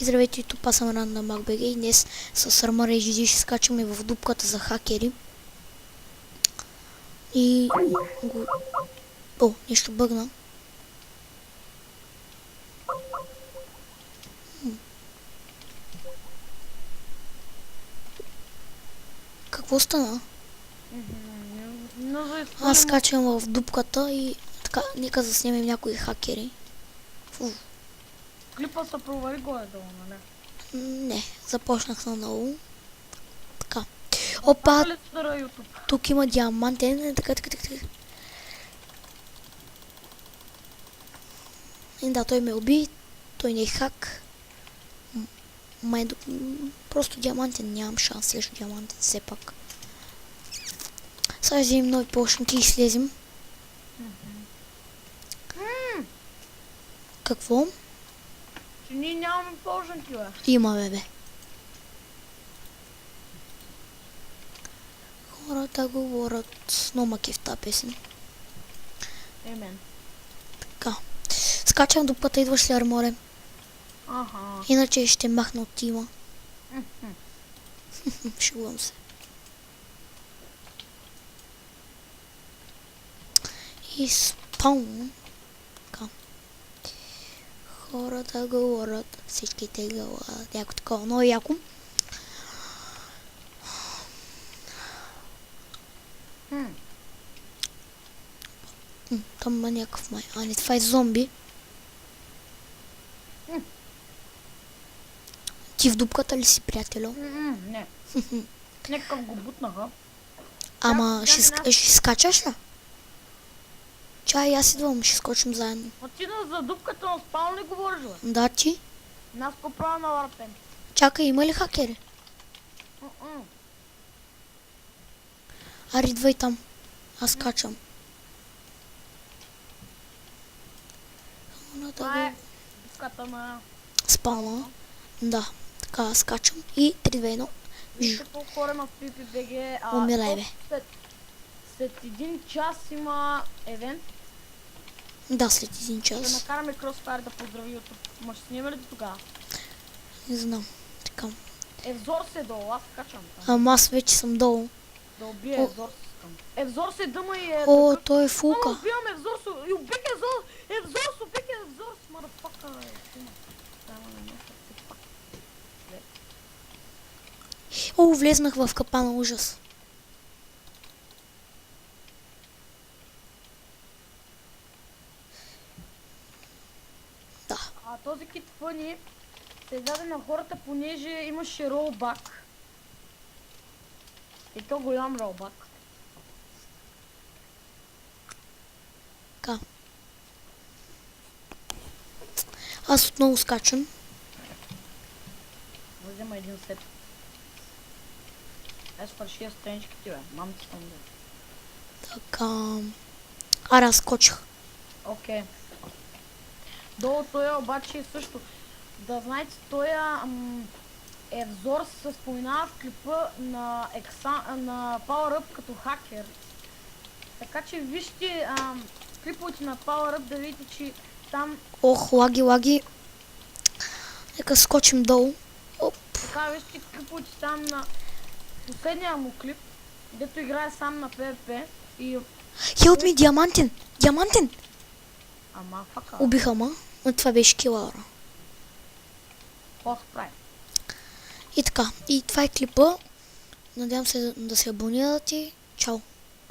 И здравейте, тук аз съм Ран на MacBG и днес с Armor HD ще скачаме в дупката за хакери. И... О, нещо бъгна. Какво стана? Аз скачам в дупката и така, нека заснемем някои хакери. Клипа се провали горе-долу, нали? Не, започнах наново. Така. Опа, тук има диамантен. Така. И да, той ме уби. Той не е хак. Просто диамантен, нямам шанс срещу диамантен все пак. Сега вземем нови почнати и слезем. Какво? Че ние нямаме почнати, бе. Имаме, бе. Хората говорят. Но маки в тази песен. Емен. Така. Скачам дупката, идваш ли, Арморе? Аха. Иначе ще махна от тима. Шегувам се. И спаун. Така. Хората говорят. Всичките говорят. Яко такова. Много яко. Там има някакъв май. А не, това е зомби. Ти в дупката ли си, приятелю? Не. Някакъв го бутнаха. Ама ще скачаш ли? Чай, аз идвам, ще скочим заедно. А ти за дупката на спално ли говориш, бе? Да, ти? Нас го правя на върпен. Чакай, има ли хакери? Ари, идвай там. Аз скачам. Това е дупката на... Спална. Да, така скачам. И 3-2-1. Вижте колко хора на PPBG. Умирай, бе. След един час има евент. Да, след един Ще час. накараме Crossfire да поздрави от тук. Ма ще снимем ли до тогава? Не знам. Така. Евзор се долу, аз качам там. Ама аз вече съм долу. Да убия Евзор се искам. Евзор се дъма и е... О, той е фулка. Убивам Евзор се... И убих Евзор! Евзор се убих Евзор се, мадафака, бе. О, влезнах в капана, ужас. Да. А този кит фъни се даде на хората, понеже имаше ролбак. И то голям ролбак. Така. Аз отново скачам. Взема един сет. Аз фаршия страничките, бе. Мамата съм да. Така. Ара, скочих. Окей. Долу той обаче също. Да знаете, той Евзор се споменава в клипа на Power Up като хакер. Така че вижте клиповете на Power Up да видите, че там... Ох, лаги. Нека скочим долу. Оп. Така вижте клиповете там на последния му клип, дето играе сам на PvP и... Хелп ми, диамантен! Ама фака. Убиха ма. Но това беше килара. Какво се прави? И така. И това е клипа. Надявам се да се абонирате. Чао.